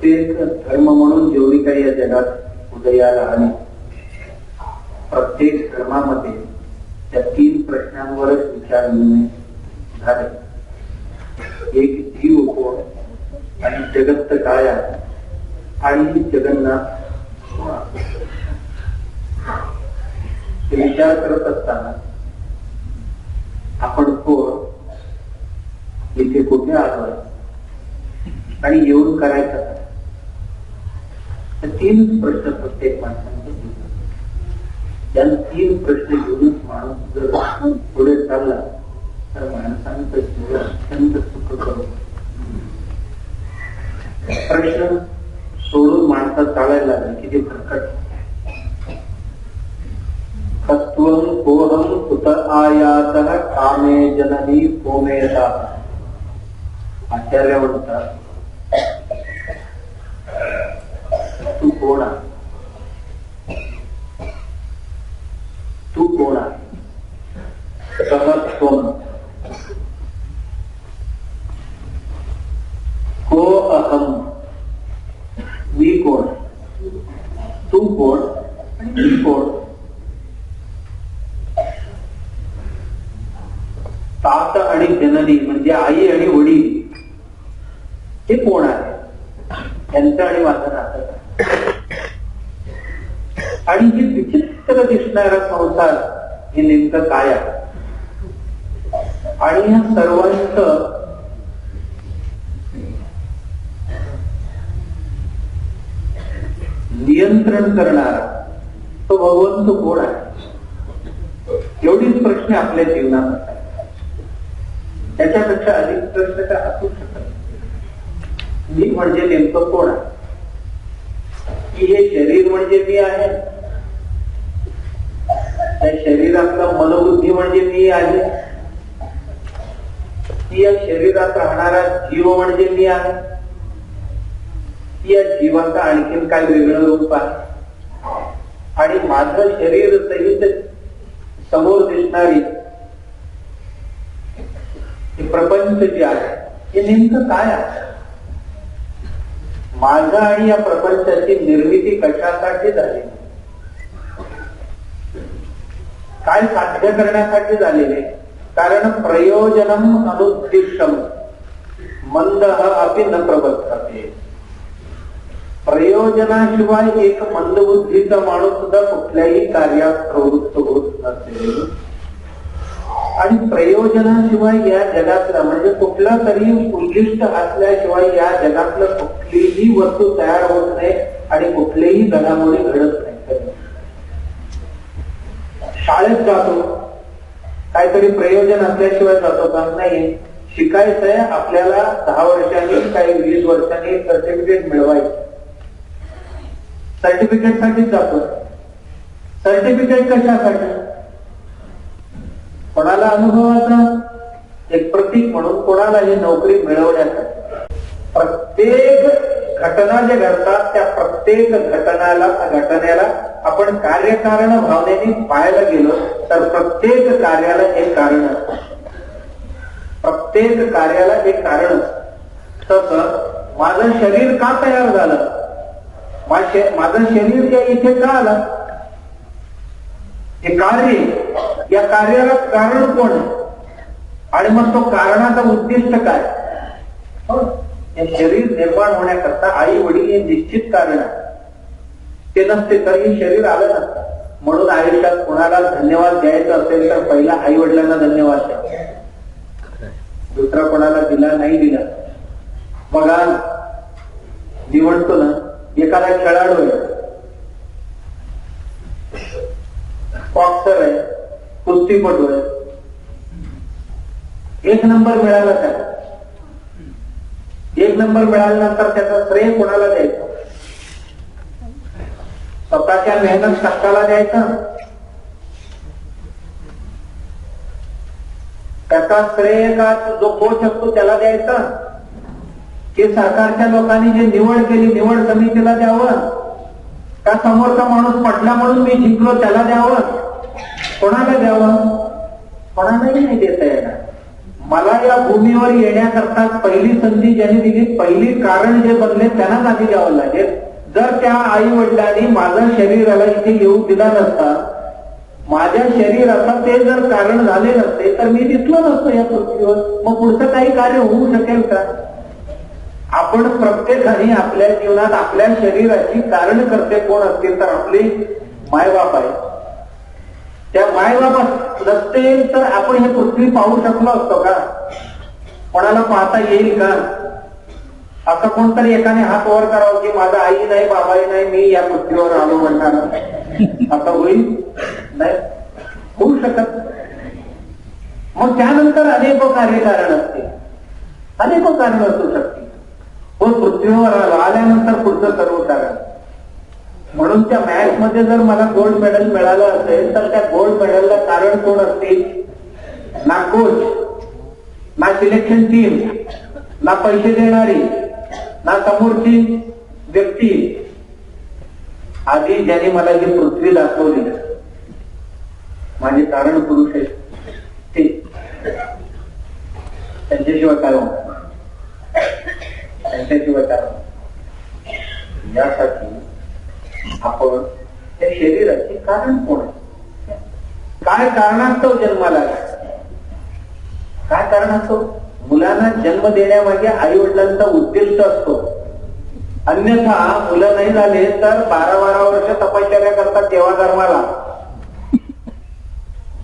प्रत्येक धर्म म्हणून जेवढी काही या जगात उदयाला आली, प्रत्येक धर्मामध्ये त्या 3 प्रश्नांवरच विचार विनिमय झाले. एक जीव कोण आणि जगत काय आहे आणि जगन्नाथ हे विचार करत असताना आपण कोण, इथे कुठे आलोय आणि येऊन करायचं काय, तर 3 प्रश्न प्रत्येक माणसाने घेतले. त्या 3 प्रश्न घेऊनच माणूस जर पुढे चालला तर माणसांचं जीवन अत्यंत सुखकर. प्रश्न सोडून माणसं चालायला लागले की ते प्रकट. तत्वं कोहम कुत आयातः कामे जननी कोमेता. आचार्य म्हणतात तू कोण आहे, तू कोण आहे. सहत्वम को अहम, मी कोण, तू कोण आणि मी कोण. तात आणि जननी म्हणजे आई आणि वडील हे कोण आहे, त्यांचं आणि माझं नातं. आणि हे विचित्र दिसणारा संसार हे नेमकं काय आहे. आणि ह्या सर्वांचं नियंत्रण करणारा तो भगवंत कोण आहे. एवढीच प्रश्न आपल्या जीवनात असतात. त्याच्यापेक्षा अधिक प्रश्न काय असू शकत. मी म्हणजे नेमकं कोण आहे, की हे शरीर म्हणजे मी आहे, त्या शरीरातला मनोबुद्धी म्हणजे मी आहे, की या शरीरात राहणारा जीव म्हणजे मी आहे, की या जीवाचा आणखीन काय वेगळं रूप आहे. आणि माझं शरीर सहित समोर दिसणारी प्रपंच जे आहे हे नेमकं काय आहे. माझं आणि या प्रपंचाची निर्मिती कशासाठी झाली, काय साध्य करण्यासाठी झालेले. कारण प्रयोजनम अनुद्दिष्टम मंदः अपि न प्रवर्तते. प्रयोजनाशिवाय एक मंदबुद्धीचा माणूस सुद्धा कुठल्याही कार्यात प्रवृत्त होत नसेल. आणि प्रयोजनाशिवाय या जगातलं म्हणजे कुठला तरी उद्दिष्ट असल्याशिवाय या जगातलं कुठलीही वस्तू तयार होत नाही आणि कुठलेही घडामोडी घडत नाही. शाळेत जातो, काहीतरी प्रयोजन असल्याशिवाय जातो का नाही. शिकायचंय आपल्याला 10 वर्षांनी काही 20 वर्षांनी सर्टिफिकेट मिळवायचं. सर्टिफिकेट साठीच जातो. सर्टिफिकेट कशासाठी, कोणाला अनुभवाचा एक प्रतीक म्हणून, कोणाला ही नोकरी मिळवण्यासाठी. प्रत्येक घटना जे घडतात त्या प्रत्येक घटनेला आपण कार्यकारण भावनेने पाहायला गेलो तर प्रत्येक कार्याला एक कारण असतं. प्रत्येक कार्याला एक कारण असतं. तसं माझं शरीर का तयार झालं, माझं शरीर या इथे का आलं, हे कार्य, या कार्याला कारण कोण आणि मग तो कारणाचा उद्दिष्ट काय. हे शरीर निर्माण होण्याकरता आई वडील हे निश्चित कारण आहे. ते नसते तर हे शरीर आलं नसतं. म्हणून आयुष्यात कोणाला धन्यवाद द्यायचा असेल तर पहिला आई वडिलांना धन्यवाद द्या, दुसरा कोणाला दिला नाही दिला. बघा मी म्हणतो ना, एखादा खेळाडू आहे, बॉक्सर आहे, कुस्तीपटू आहे, 1 नंबर मिळाला त्याला. 1 नंबर मिळाल्यानंतर त्याचा श्रेय कोणाला द्यायचं, स्वतःच्या मेहनत कष्टाला द्यायचा, त्याचा श्रेय का जो कोच असतो त्याला द्यायचा, की सरकारच्या लोकांनी जे निवड केली निवड समितीला द्यावं, का समोरचा माणूस पटला म्हणून मी जिंकलो त्याला द्यावं, कोणाला द्यावं, कोणालाही नाही देता येणार. मला या भूमीवर येण्याकरता पहिली संधी ज्यांनी दिली, पहिली कारण जे बनले त्यांनाच आधी द्यावं लागेल. जर त्या आई वडिलांनी माझ्या शरीराला इथे येऊ दिला नसता, माझ्या शरीराचा ते जर कारण झाले नसते तर मी दिसलो नसतो या पृथ्वीवर. मग पुढचं काही कार्य होऊ शकेल का? आपण प्रत्येकाने आपल्या जीवनात आपल्या शरीराची कारण करते कोण असतील तर आपले मायबाप आहे. त्या मायबाप नसते तर आपण हे पृथ्वी पाहू शकलो असतो का? कोणाला पाहता येईल का? असं कोणतरी एकाने हात वर करावं की माझा आई नाही बाबाही नाही, मी या पृथ्वीवर आलो म्हणणार, असं होईल? नाही होऊ शकत. मग त्यानंतर अनेक कार्यकारण असते, अनेक कारण असू शकते. व पृथ्वीवर आल्यानंतर पुढचं सर्व कारण. म्हणून त्या मॅच मध्ये जर मला गोल्ड मेडल मिळालं असेल तर त्या गोल्ड मेडलला कारण कोण असतील? ना कोच, ना सिलेक्शन टीम, ना पैसे देणारी, ना समोरची व्यक्ती. आधी ज्याने मला ही पृथ्वी दाखवली माझे कारण पुरुष आहे ते, त्यांच्याशिवाय काय होणार? त्यांच्याशिवाय काय होणार? यासाठी आपण त्या शरीराचे कारण कोण आहे, काय कारणास्तव जन्माला, काय कारणास्तव? मुलांना जन्म देण्यामागे आई वडिलांचा उद्दिष्ट असतो. अन्यथा मुलं नाही झाले तर 12-12 वर्ष तपश्चर्या करतात देवा धर्माला.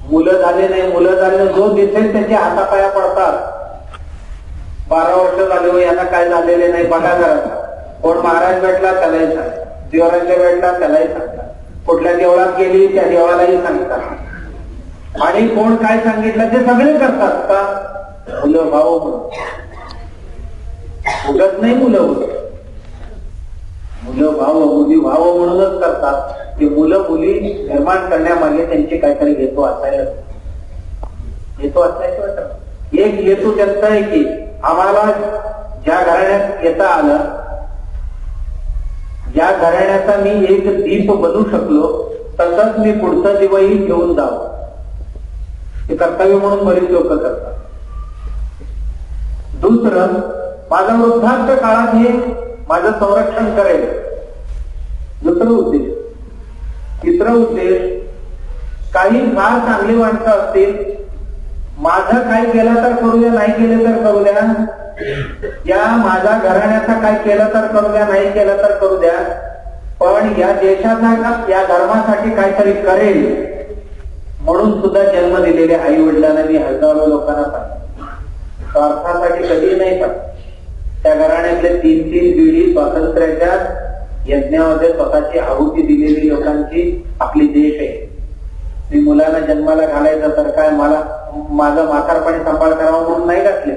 मुलं झाले नाही, मुलं झाले, जो दिसेल त्याच्या हातापाया पडतात. 12 वर्ष झाले हो यांना काय झालेले नाही बघा जरा. कोण महाराज भेटला त्यालाही सांगतात, देवराज्य भेटला त्यालाही सांगतात, कुठल्या देवळात गेली त्या देवालाही सांगतात. आणि कोण काय सांगितलं ते सगळे करतात का? मुलं भाऊ म्हणून उगत नाही, मुलं भाव मुली भाव म्हणूनच करतात. की मुलं मुली निर्माण करण्यामागे त्यांचे काहीतरी हेतू असायला, हेतू असायचं वाटत. एक हेतू त्यांचा आहे की आम्हाला ज्या घराण्यात येता आलं, ज्या घराण्याचा मी एक दीप बनू शकलो तसंच मी पुढचा दिवाही घेऊन जावं. हे कर्तव्य म्हणून बरीच लोक करतात. दुसरं, माझं वृद्धाप्य काळात हे माझं संरक्षण करेल, दुसरं उद्देश. तिसरं उद्देश, काही फार चांगली माणसं असतील, माझं काय केलं तर करूया, नाही केलं तर करू द्या, या माझ्या घराण्याचा काय केलं तर करू द्या, नाही केलं तर करू द्या, पण या देशाचा या धर्मासाठी काहीतरी करेल म्हणून सुद्धा जन्म दिलेल्या आई वडिलांना मी हजारो लोकांना सांगतो. स्वार्थासाठी कधी नाही सांगतो. त्या घराण्यातले 3-3 पिढी स्वातंत्र्याच्या यज्ञामध्ये स्वतःची आहुती दिलेली लोकांची आपली देश आहे. मी मुलांना जन्माला घालायचं तर काय मला माझं म्हातारपणी सांभाळ करावं म्हणून नाही घातले.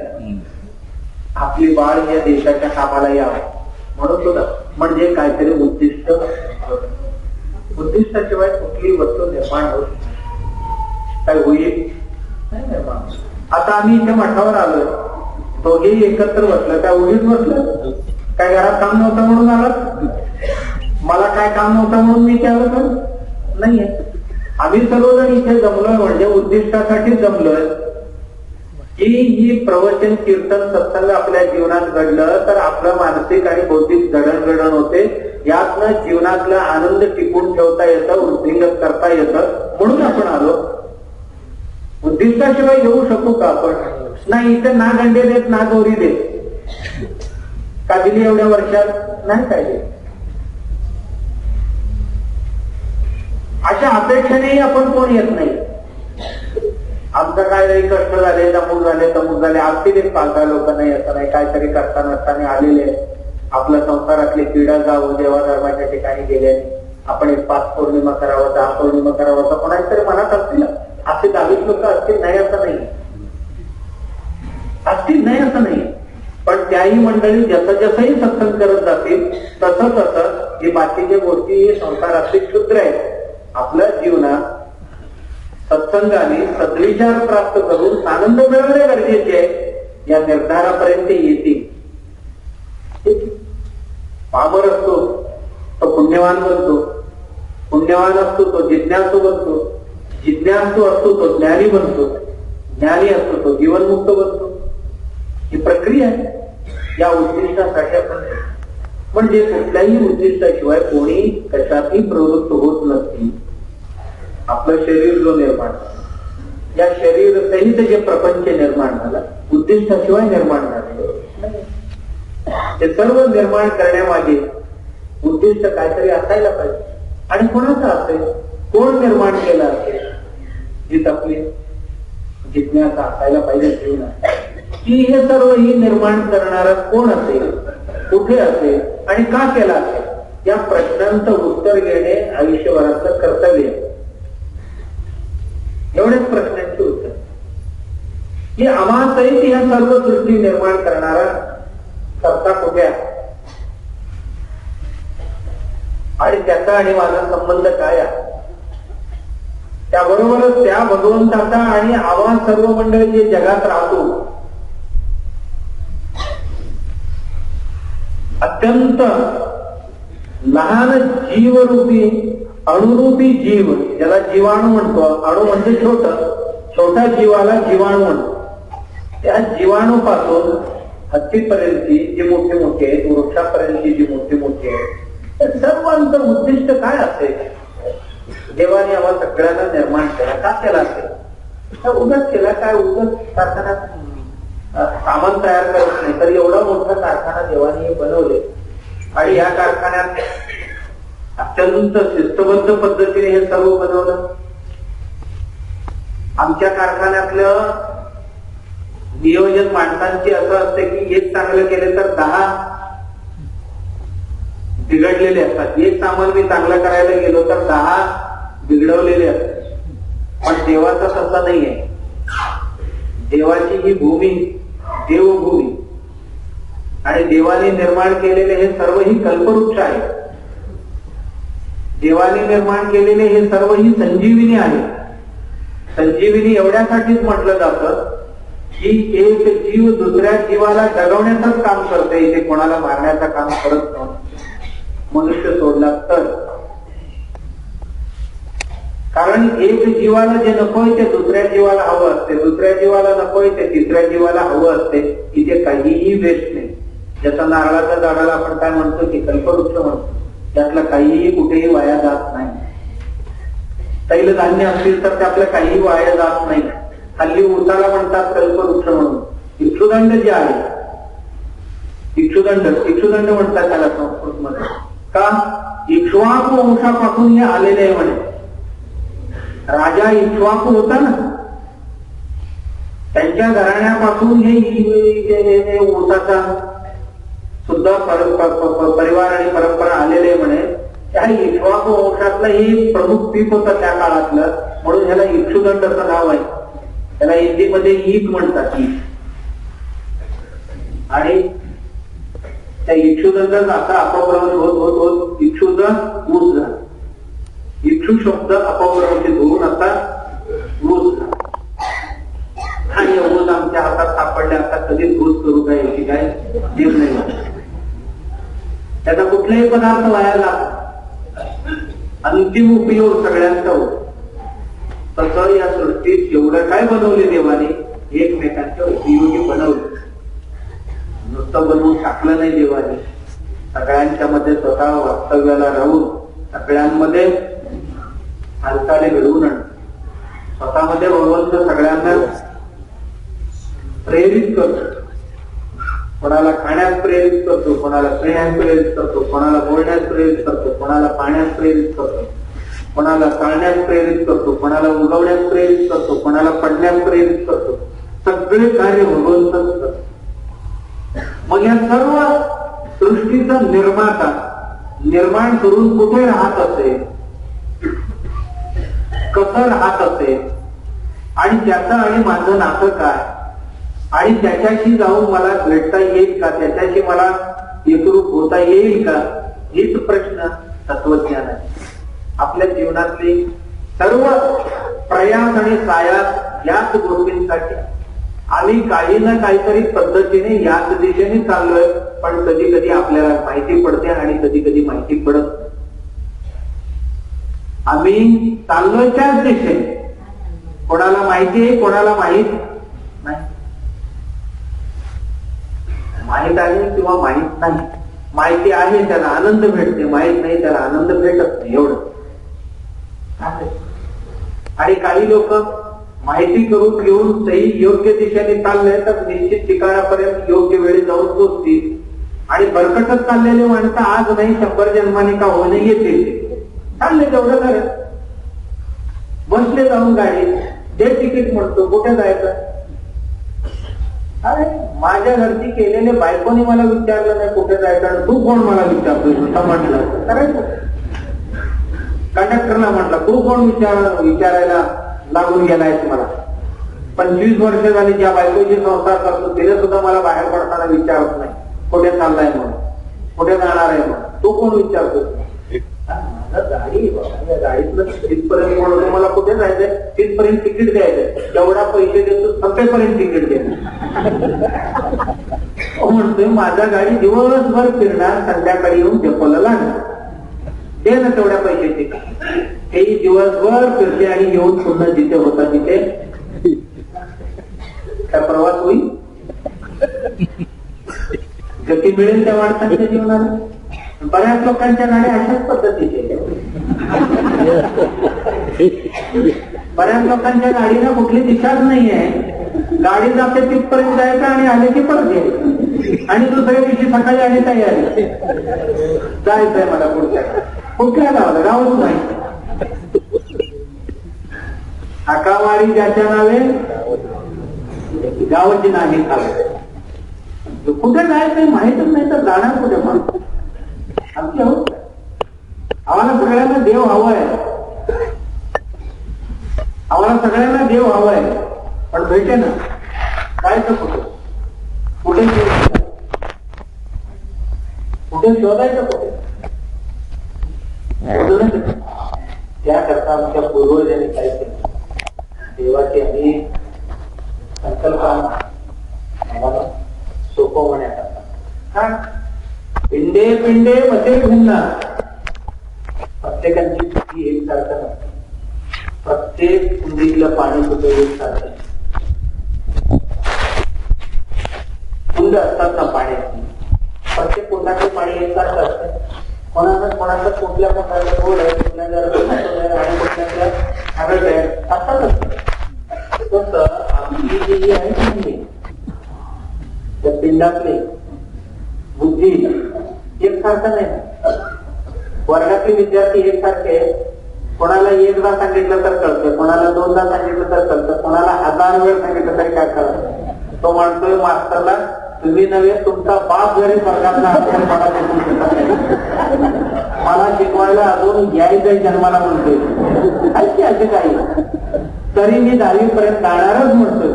आपली बाळ या देशाच्या कामाला यावं म्हणून सुद्धा, म्हणजे काहीतरी उद्दिष्ट. उद्दिष्टाशिवाय कुठली वस्तू निर्माण होत काय होईल नाही निर्माण. आता आम्ही इथे मठावर आलोय, दोघेही एकत्र बसलं, काय उगीच बसलं? काय घरात काम नव्हतं म्हणून आलं? मला काय काम नव्हतं म्हणून मी इथे आलो तर नाहीये. आम्ही सर्वजण इथे जमलोय म्हणजे उद्दिष्टासाठी जमलोय की ही प्रवचन कीर्तन सत्संग आपल्या जीवनात घडलं तर आपलं मानसिक आणि बौद्धिक जडणघडण होते. यातनं जीवनातला आनंद टिकून ठेवता येतं, वृद्धिंगत करता येतं म्हणून आपण आलो. उद्दिष्टाशिवाय येऊ शकू का आपण? नाही. इथे ना गंडे देत ना गौरी देत का दिली एवढ्या वर्षात? नाही काय देत. अशा अपेक्षेनेही आपण कोण येत नाही. आमचं काय कष्ट झाले, दमूक झाले, तमूक झाले, असतील एक 5-10 लोक नाही, असं नाही, काहीतरी करता नसताना आलेले. आपल्या संसारातली पीडा जावं, देवा धर्माच्या ठिकाणी गेले, आपण एक 5 पौर्णिमा करावं, 10 पौर्णिमा करावं असं कोणाच तरी मनात असतील. असे 10 लोक असतील, नाही असं नाही, असतील नाही असं नाही. पण त्याही मंडळी जसं जसंही सत्संग करत जातील तसं तसं ही बाकीच्या गोष्टी संसारातली क्षुद्र आहेत. आपल्या जीवनात सत्संगाने सद्विचार प्राप्त करून आनंद मिळवणे गरजेचे आहे. या निर्धारापर्यंत येतील. पामर असतो तो पुण्यवान बनतो, पुण्यवान असतो तो जिज्ञासू बनतो, जिज्ञासू असतो तो ज्ञानी बनतो, ज्ञानी असतो तो जीवनमुक्त बनतो. ही प्रक्रिया आहे. या उद्दिष्टासाठी आपण म्हणजे कुठल्याही उद्दिष्टाशिवाय कोणी कशातही प्रवृत्त होत नसती. आपलं शरीर जो निर्माण या शरीर सहित जे प्रपंच निर्माण झाला उद्दिष्टाशिवाय निर्माण झाले. ते सर्व निर्माण करण्यामागे उद्दिष्ट काहीतरी असायला पाहिजे. आणि कोणाचं असेल, कोण निर्माण केलं असेल, हीच आपली जिज्ञासा असायला पाहिजे जीवनात की हे सर्व ही निर्माण करणारा कोण असेल, कुठे असेल आणि का केला असेल या प्रश्नांचं उत्तर घेणे आयुष्यभराचं कर्तव्य. एवढ्याच प्रश्नांची उत्तर की आम्हासहित या सर्व सृष्टी निर्माण करणारा कर्ता कुठे आहे आणि त्याचा आणि माझा संबंध काय आहे. त्याबरोबरच त्या भगवंताचा आणि आम्हा सर्व मंडळ जे जगात राहतो अत्यंत लहान जीवरूपी अणुरूपी जीव ज्याला जीवाणू म्हणतो. अणु म्हणजे छोटा जीवाला जीवाणू म्हणतो. त्या जीवाणूपासून हत्तीपर्यंतची जी मोठी मोठी आहेत, वृक्षापर्यंतची जी मोठी मोठी आहेत, त्या सर्वांचं उद्दिष्ट काय असेल. देवाने आम्हा सगळ्यांना निर्माण केला, का केला असेल. उगाच केला काय, उगाच कारखान्यात सामान तयार करत नाही तर एवढा मोठा कारखाना देवाने बनवले आणि या कारखान्यात अत्यंत शिस्तबद्ध पद्धतीने हे सर्व बनवलं. आमच्या कारखान्यातलं नियोजन माणसांची असं असते की एक चांगलं केले तर 10 बिघडलेले असतात. एक सामान मी चांगलं करायला गेलो तर 10 बिघडवलेले असतात. पण देवाचा तसा नाहीये. देवाची ही भूमी देवभूमी आणि देवाने निर्माण केलेले हे सर्व ही कल्पवृक्ष आहे. देवाने निर्माण केलेले हे सर्व ही संजीविनी आहे. संजीविनी एवढ्यासाठीच म्हटलं जातं की एक जीव दुसऱ्या जीवाला जगवण्याचंच काम करते. इथे कोणाला मारण्याचं काम करत नाही. मनुष्य सोडला तर, कारण एक जीवाला जे नकोय ते दुसऱ्या जीवाला हवं असते, दुसऱ्या जीवाला नकोय ते तिसऱ्या जीवाला हवं असते. इथे काहीही वेस्ट नाही. जसं नारळाच्या झाडाला आपण काय म्हणतो की कल्पवृक्ष म्हणतो, त्यातलं काहीही कुठेही वाया जात नाही. तैल धान्य असतील तर त्यातलं काहीही वाया जात नाही. हल्ली उसाला म्हणतात कल्पवृक्ष म्हणून. इक्षुदंड जे आहे, इक्षुदंड म्हणतात त्याला संस्कृतमध्ये. का? इक्ष्वाकू वंशापासून हे आलेले आहे म्हणे. राजा इक्ष्वाकू होता ना, त्यांच्या घराण्यापासून हे ऊसाचा सुद्धा परिवार आणि परंपरा आलेले म्हणे. त्या इक्ष्वाकू वंशातलं हे प्रमुख पीक होतं त्या काळातलं, म्हणून ह्याला इक्षुदंड असं नाव आहे. त्याला हिंदीमध्ये ईक म्हणतात. आणि त्या इक्षुदंड असा अपभ्रंश होत होत इक्षुद ऊस झाला. इक्षु शब्द अपभ्रंशित होऊन आता ऊस झाला. आणि ऊस आमच्या हातात सापडले. आता कधीच ऊस करू काय याची काय जीव नाही. त्याचा कुठलाही पदार्थ वाया जात. अंतिम उपयोग सगळ्यांचा होतो. तसं या सृष्टीत जेवढं काय बनवले देवाने एकमेकांच्या उपयोगी बनवले. नुसतं बनवून टाकलं नाही देवाने. सगळ्यांच्या मध्ये स्वतः वास्तव्याला राहून सगळ्यांमध्ये हालचाली घडवून आण. स्वतःमध्ये भगवंत सगळ्यांना प्रेरित करतो. कोणाला खाण्यास प्रेरित करतो, कोणाला पिण्यास प्रेरित करतो, कोणाला बोलण्यास प्रेरित करतो, कोणाला पाहण्यास प्रेरित करतो, कोणाला चालण्यास प्रेरित करतो, कोणाला उगवण्यास प्रेरित करतो, कोणाला पडण्यास प्रेरित करतो. सगळे कार्य भगवंतच करतो. मग या सर्व सृष्टीचा निर्माता निर्माण करून कुठे राहत असेल, कसं राहत असेल आणि त्याचं आणि माझं नातं काय आणि त्याच्याशी जाऊन मला भेटता येईल का, त्याच्याशी मला एकरूप होता येईल का, हेच प्रश्न तत्वज्ञान आहे. आपल्या जीवनातले सर्व प्रयास आणि सायास याच गोष्टींसाठी. आम्ही काही ना काहीतरी पद्धतीने याच दिशेने चाललोय, पण कधी कधी आपल्याला माहिती पडते आणि कधी कधी माहिती पडत नाही. आम्ही चाललोय त्याच दिशेने कोणाला माहिती आहे, कोणाला माहित नाही. माहित आहे किंवा माहित नाही. माहिती आहे त्याला आनंद भेटते, माहित नाही त्याला आनंद भेटत नाही. एवढं. आणि काही लोक माहिती करून घेऊन सही योग्य दिशेने चालले तर निश्चित ठिकाणापर्यंत योग्य वेळी जाऊन पोचतील. आणि भरकटत चाललेले माणसं आज नाही 100 जन्माने का होणे येते. चालले तेवढं करत बसले जाऊन गाडी जे तिकीट म्हणतो कुठे जायचं. अरे माझ्या घरची केलेले बायकोनी मला विचारलं नाही कुठे जायचं आणि तू कोण मला विचारतोय म्हटलं करायचं. कंडक्टरला म्हटलं तू कोण विचारायला लागून गेलाय मला. 25 वर्ष झाली ज्या बायकोची संसार करतो तिने सुद्धा मला बाहेर पडताना विचारत नाही कुठे चाललाय म्हणून, कुठे जाणार आहे म्हणून. तू कोण विचारतो. गाडी गाडीतलं तिथपर्यंत म्हणून मला कुठे जायचंय तिथपर्यंत तिकीट द्यायचंय. जेवढा पैसे देतो संपेपर्यंत तिकीट द्यायचं. म्हणतोय माझा गाडी दिवसभर फिरणार संध्याकाळी येऊन डेपोला लागणार. ते ना तेवढ्या पैशाचे तेही दिवसभर फिरते आणि येऊन पुन्हा जिथे होता तिथे काय प्रवास होईल. गती मिळेल त्या माणसांच्या जीवनाला. बऱ्याच लोकांच्या गाड्या अशाच पद्धतीचे. बऱ्याच लोकांच्या गाडीला कुठली दिशाच नाहीये. गाडी जाते तिथपर्यंत जायचं आणि आले की परत यायचं आणि दुसऱ्या दिवशी सकाळी आणि तयारी जायचंय मला कुठल्या गावाला. गावच नाही. आकावारी ज्याच्या नावे गावाची नावे खावे. कुठे जायचं माहितच नाही तर जाणार कुठे. पण आमची होत आम्हाला सगळ्यांना देव हवाय. आम्हाला सगळ्यांना देव हवाय पण भेटे ना. जायचं कुठे, कुठे कुठे शोधायचं कुठे. त्याकरता आमच्या पूर्वजांनी काय केलं. देवाची अनेक संकल्पना आम्हाला सोपवण्याकरता. पिंडे पिंडे मते घुमणार. प्रत्येकाची बुद्धी एकसारखं नसते. प्रत्येक कुंडीतलं पाणी कुठे एकसारखं. कुंड असतात ना पाण्याची. प्रत्येक कुंडाचं पाणी एकसारखं असतं. कोणाचं कुठल्या प्रकारचं गोड आहे, कुठल्या आणि कुठल्या आगळ आहे असतातच. तसं आमची जी आहे कुंडी त्या पिंडातली बुद्धी एकसारखं नाही. वर्गातले विद्यार्थी एकसारखे. कोणाला एकदा सांगितलं तर कळतं, कोणाला 2दा सांगितलं तर कळतं, कोणाला 1000 वेळ सांगितलं तरी काय कळतं. तो म्हणतोय मास्तरला तुम्ही नव्हे तुमचा बाप जरी वर्गातला असेल मला शिकवायला अजून यायचंय जन्माला म्हणतोय. असे काही तरी मी 10वी पर्यंत जाणारच म्हणतोय.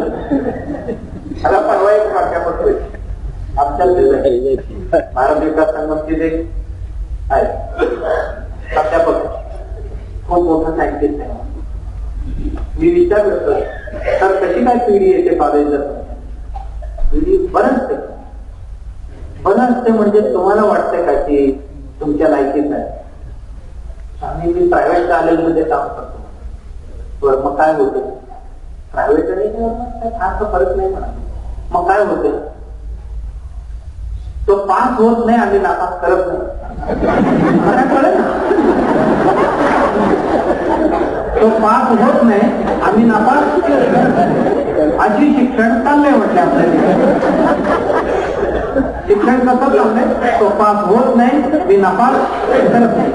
मला परवा एक प्राध्यापक आमच्या भारत विकास संघाचे आहे प्राध्यापक खूप मोठा सायंटिस्ट आहे. मी विचारलं तर कशी काय पिढी येते कॉलेजला. पिढी बरंच असते म्हणजे तुम्हाला वाटतंय का की तुमच्या लायकीच आहे. आम्ही मी प्रायव्हेट कॉलेजमध्ये काम करतो. मग काय होतं. प्रायव्हेट आणि फारसा फरक नाही म्हणा. मग काय होतं. तो पास होत नाही आम्ही नापास करत नाही. मला कळलं ना. तो पास होत नाही आम्ही नापास अशी शिक्षण चाललंय म्हटलं आपल्याला. शिक्षण कसं चाललंय. तो पास होत नाही मी नापास करत नाही.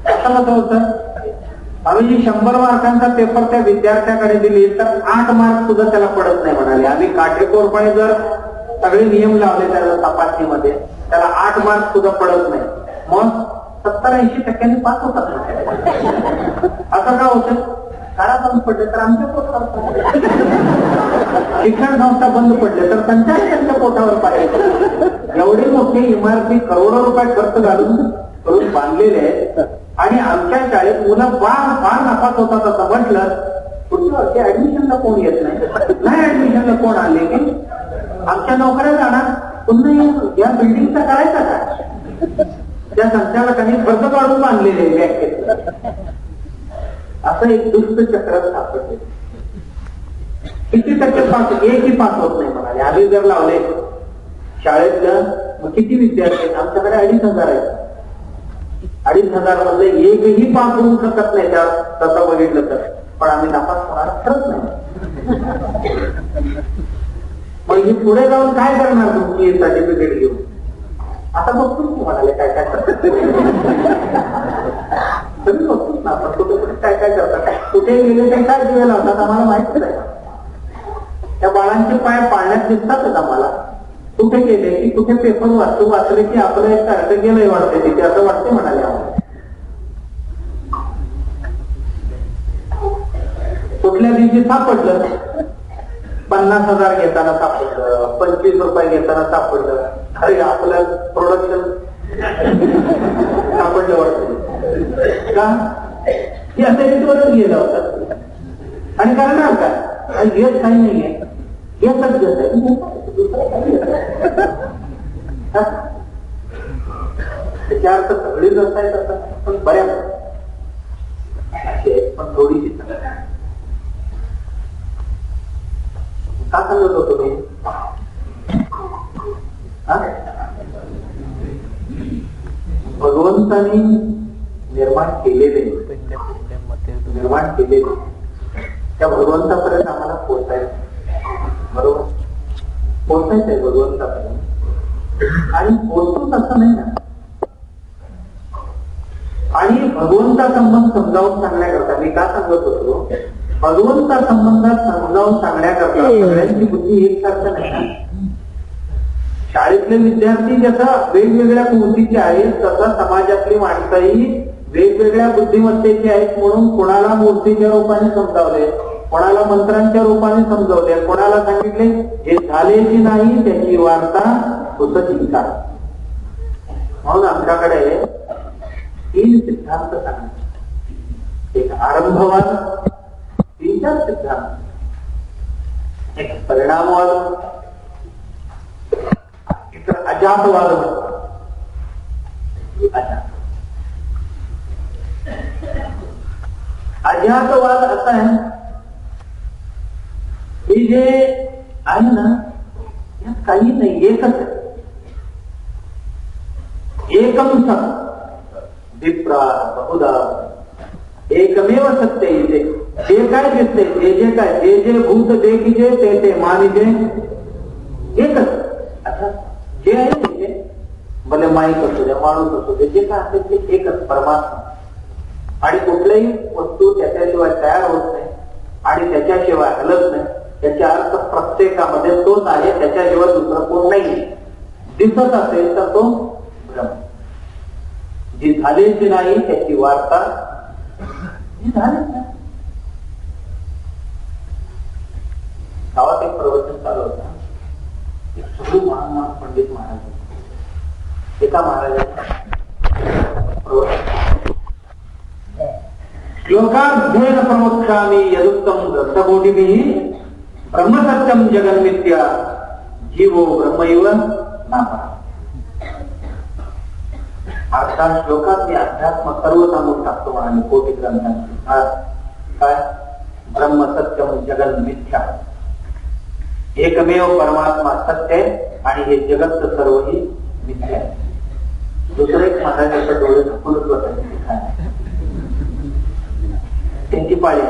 असं कसं होतं. आम्ही 100 मार्कांचा पेपर त्या विद्यार्थ्याकडे दिली तर 8 मार्क सुद्धा त्याला पडत नाही म्हणाले. आम्ही काटेकोरपणे जर सगळे नियम लावले त्याला तपासणीमध्ये त्याला 8 मार्क सुद्धा पडत नाही. मग 70-80% पास होतात. असं का होतं. शाळा बंद पडले तर आमच्या पोटावर, शिक्षण संस्था बंद पडले तर त्यांच्या पोटावर पाहिजे. एवढे मोठे इमारती करोडो रुपये खर्च करून बांधलेले आहेत आणि आमच्या शाळेत मुलं फार नापास होतात. असं म्हटलं पुढच्या वर्षी ऍडमिशनला कोण येत नाही ऍडमिशनला कोण आले की आमच्या नोकऱ्या जाणार. पुन्हा या बिल्डिंगचा करायचा का. त्या संचालकांनी खर्च काढून बांधलेले बँकेत. असं एक दुष्ट चक्र सापडले. किती टक्के पास? एकही पास होत नाही म्हणाले. आम्ही जर लावले शाळेतलं मग किती विद्यार्थी? आमच्याकडे 2,500 आहेत. 2,500 मधले एकही पास होऊ शकत नाही त्या तसं बघितलं तर. पण आम्ही नापास होणार खरंच नाही. मग ही पुढे जाऊन काय करणार तुमची सर्टिफिकेट घेऊन? आता बघतोच तू म्हणाले काय काय करतात तुम्ही बघतोच ना. पण कुठे कुठे काय काय करतात, कुठे गेले ते काय दिवे लावतात आम्हाला माहितीच आहे. त्या बाळांचे पाय पाळण्यात दिसतातच आम्हाला. कुठे गेले की कुठे पेपर वाचले की आपलं एक सारखं गेलंय वाटते तिथे असं वाटते म्हणाले आम्हाला. कुठल्या दिवशी सापडलं 50,000 घेताना सापडलं, 25 रुपये घेताना सापडलं. अरे आपलं प्रोडक्शन सापडलं वाटतं का? या सेरीजवरच गेलं होतं. आणि करणार काय? घेत काही नाहीये, घेतच घेत आहे. त्याच्या अर्थ सगळीच असायचं असं पण बऱ्याच पण थोडीशी का सांगत होतो मी? भगवंतानी निर्माण केलेले त्या भगवंतापर्यंत आम्हाला पोहोचायचं. बरोबर पोहोचायचंय भगवंतापर्यंत. आणि पोहोचूच असं नाही ना. आणि भगवंता संबंध समजावून सांगण्याकरता मी का सांगत होतो? भगवंता संबंधात समजावून सांगण्याकरता सगळ्यांची बुद्धी एकसारखं नाही ना. शाळेतले विद्यार्थी जसं वेगवेगळ्या बुद्धीचे आहेत तसं समाजातली माणसंही वेगवेगळ्या बुद्धिमत्तेची आहेत. म्हणून कोणाला मूर्तीच्या रूपाने समजावले, कोणाला मंत्रांच्या रूपाने समजावले, कोणाला सांगितले जे झालेची नाही त्याची वार्ता होतची का. म्हणून आमच्याकडे 3 सिद्धांत सांगतात. एक आरंभवाद, 3-4 सिद्धांत. एक परिणामवाद, एक अजातवाद. अजातवाद असा आहे की जे आहे ना यात काही नाही, एकच आहे. एकम सत विप्रा बहुधा एकमेव सत्य इथे. जे काय दिसते, जे काय, जे भूत देखिजे ते मानिजे एकच. अच्छा जे आहे तिथे भले माईक असू दे, माणूस असू दे, जे काय असेल ते एकच परमात्मा. आणि कुठल्याही वस्तू त्याच्याशिवाय तयार होत नाही आणि त्याच्याशिवाय हलत नाही. त्याच्या अर्थ प्रत्येकामध्ये तोच आहे, त्याच्याशिवाय दुसरं कोण नाही. दिसत असेल तर तो ब्रह्म. जी झालेची नाही त्याची वार्ता झालीच नाही. गावात एक प्रवचन चालू होता. एक सगळे महान पंडित महाराज, एका महाराजांचा श्लोकाध्ययन प्रमोक्षामी यदुक्तम ग्रंथकोटिभिः ब्रह्मसत्यम जगन्मिथ्या जीवो ब्रह्मैव नापरः. अर्थात श्लोकात मी अध्यात्म सर्व सांगून टाकतो म्हणाले कोटी ग्रंथांची. काय? ब्रह्मसत्यम जगन्मिथ्या, एकमेव परमात्मा सत्य आहे आणि हे जगत सर्वही मिथ्या आहे. दुसरं एक महाराजांच्या डोळे झाकूनच बसायचे. त्यांची पाळी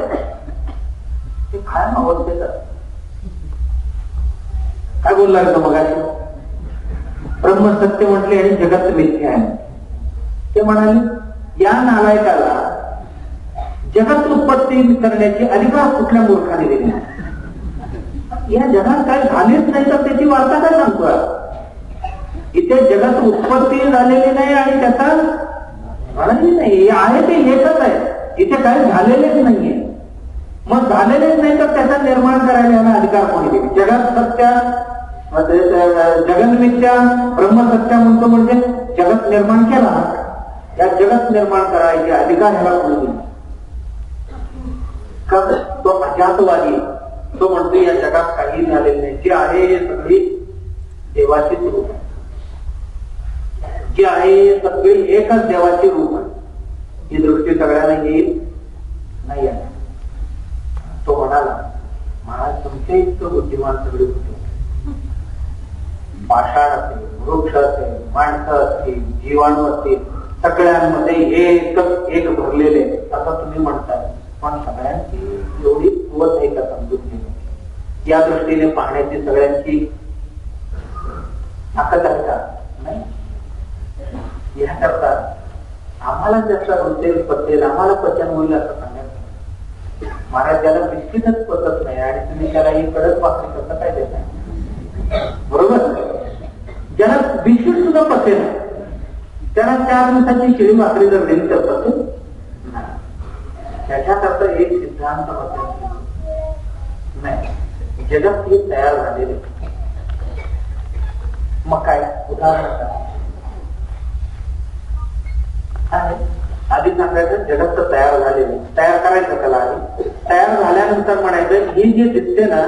ते कायम अवस्थेत काय बोलला मग? ब्रह्म सत्य म्हटले आणि जगत मिथ्या आहे. ते म्हणाले या नालायकाला जगत उत्पत्ती करण्याची अधिकार कुठल्या मूर्खाने दिली? या जगात काय झालेच नाही तर त्याची वार्ता काय सांगतोय? इथे जगत उत्पत्ती झालेली नाही आणि त्याचा म्हणाली नाही आहे ते एकच आहे. इथे काही झालेलेच नाहीये. मग झालेलेच नाही तर त्याचा निर्माण करायला याला अधिकार कोणी दिले? जगत सत्य, जगन्मिथ्या, ब्रह्मसत्य म्हणतो म्हणजे जगत निर्माण केला. या जगत निर्माण करायचे अधिकार ह्याला कोणी दिले? तो अजातवादी. तो म्हणतो या जगात काही झालेलं नाही. जे आहे हे सगळी देवाची रूप आहे. जे आहे सगळी एकच देवाची रूप आहे. ही दृष्टी सगळ्यांना येईल नाही. तो म्हणाला महाराज तुमच्या इतकं बुद्धिमान सगळे होते. पाषाण असेल, वृक्ष असेल, माणसं असतील, जीवाणू असतील, सगळ्यांमध्ये एक भरलेले असं तुम्ही म्हणताय. पण सगळ्यांची एवढी कुवत आहे का समजून घेणे, या दृष्टीने पाहण्याची सगळ्यांची ताकद आहे का? नाही. याकरता आम्हाला ज्याचा रुचेल पचेल, आम्हाला पचन होईल असं सांगायचं. महाराज ज्याला बिस्किटच पचत नाही आणि तुम्ही त्याला ही कडक भाकरी कसं काय देताय? बरोबर. ज्याला बिस्किट सुद्धा पचेल त्याला 4 दिवसाची शिळी भाकरी जर दिली तर पचेल. त्याच्याकरता एक सिद्धांत नाही, जगत हे तयार झालेले. मग काय उदाहरण आधी सांगायचं, जगत तर तयार झालेले. तयार करायचं त्याला आधी. तयार झाल्यानंतर म्हणायचं ही जी दिसते ना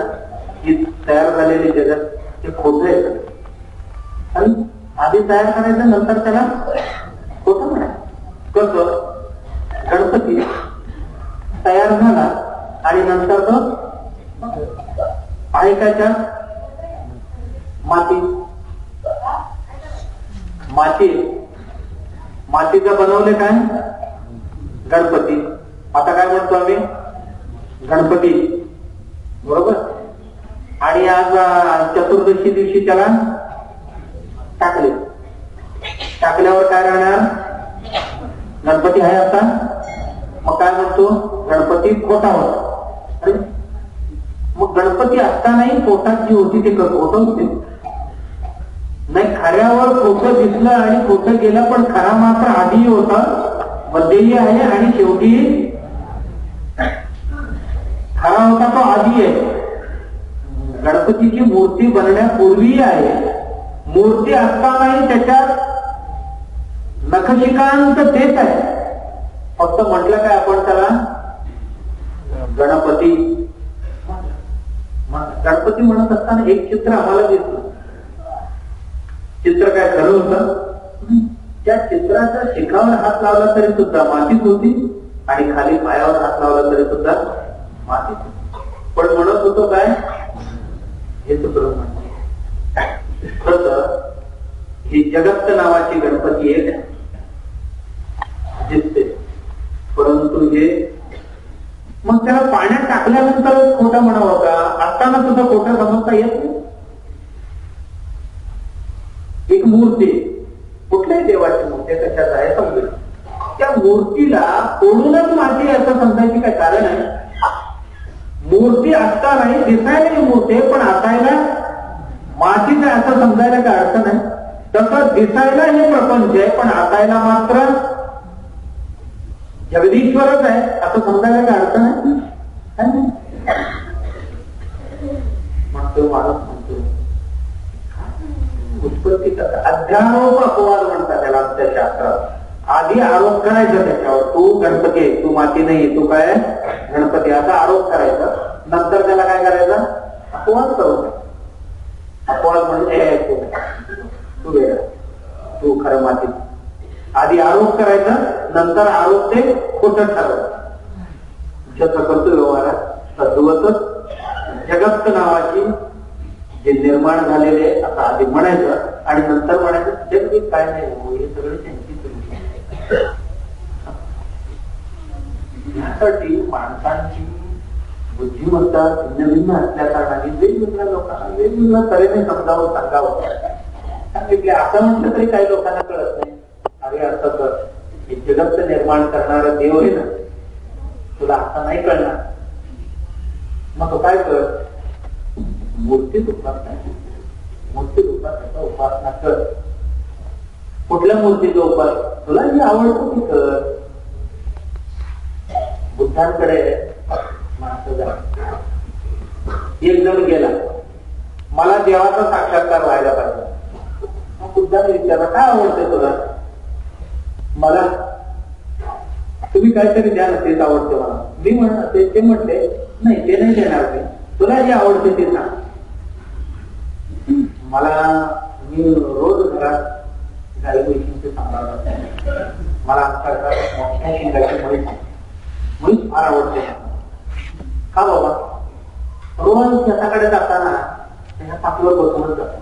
ही तयार झालेली जगत हे खोटं आहे. आणि आधी तयार करायचं नंतर त्याला खोटं म्हणायचं. कसं? गणपती तयार झाला आणि नंतर तो आहे त्याच्या मातीचं बनवले काय? गणपती. आता काय म्हणतो आम्ही? गणपती. बरोबर. आणि आज चतुर्दशी दिवशी त्याला टाकल्यावर काय राहणार? गणपती आहे आता. मग काय म्हणतो? गणपती खोटा होता. मग गणपती असतानाही पोटात जी होती ते खोटं होते नाही. खऱ्यावर खोटं दिसलं आणि खोटं गेलं, पण खरा मात्र आधी होता, मध्येही आहे आणि शेवटी खरा होता तो आधी आहे. गणपतीची मूर्ती बनण्यापूर्वी आहे. मूर्ती असतानाही त्याच्यात नखशिकांत तेच आहे. फक्त म्हटलं काय आपण त्याला गणपती म्हणत असताना एक चित्र आम्हाला दिसलं. चित्र काय खरं होतं? त्या चित्राच्या शिखावर हात लावला तरी सुद्धा मातीच होती आणि खाली पायावर हात लावला तरी सुद्धा मातीच होती. पण म्हणत होतो काय? हे सुब्रह्मण्य. ही जगत नावाची गणपती एक दिसते, परंतु हे मग त्याला पाण्यात टाकल्यानंतर खोटं म्हणावं का? असताना सुद्धा खोटं समजता येत नाही. एक मूर्ती, कुठल्याही देवाची मूर्ती कशाच आहे समजेल, त्या मूर्तीला तोडूनच माती असं समजायची काय कारण आहे? मूर्ती असतानाही दिसायला मूर्ती पण असायला मातीच आहे असं समजायला काय अर्थ नाही. तसं दिसायला हे प्रपंच आहे पण असायला मात्र जगदीश्वरच आहे असं समजायला काय अर्थ नाही. मग तो माणूस म्हणतो उत्पत्ती अध्यारोप अपवाद म्हणतात त्याला आमच्या शास्त्रात. आधी आरोप करायचा त्याच्यावर, तू गणपती आहे, तू माती नाही, तू काय गणपती, असा आरोप करायचा. नंतर त्याला काय करायचा? अपवाद करून. अपवाद म्हणजे तू वेगळा, तू खरं माती. आधी आरोप करायचा, नंतर आरोप ते खोटं ठरवत. जसं करतो व्यवहारात तद्वतच जगत नावाची जे निर्माण झालेले असं आधी म्हणायचं आणि नंतर म्हणायचं जगदीत काय नाही हो, हे सगळे त्यांची चुकी. यासाठी माणसांची बुद्धिमत्ता भिन्न भिन्न असल्या कारणाने वेगवेगळ्या लोकांना वेगवेगळ्या तऱ्हेने समजावं सांगावं. असं म्हटलं तरी काही लोकांना कळत नाही. अरे असं कर, हे जगत निर्माण करणारा देव आहे ना, तुला असं नाही कळणार. मग तो काय कर? मूर्तीच उपासना, मूर्ती उपासनाचा उपासना कर. कुठल्या मूर्तीचा उपास तुला जी आवडतो ती कर. बुद्धांकडे माणसं जा. एक जण गेला, मला देवाचा साक्षात्कार व्हायला पाहिजे. मग बुद्धाने विचारला काय आवडते तुला? मला तुम्ही काहीतरी द्या ना, तेच आवडते मला. मी म्हणणार ते म्हटले नाही, ते नाही देणार मी, तुला जे आवडते ते सांग. मी रोज घरात गाई म्हशींचे सांभाळतात. मला आमच्या मोठ्या शिंगाची म्हैस फार आवडते. का बाबा? रोज शेताकडे जाताना त्याच्या पाठीवर बसूनच जातात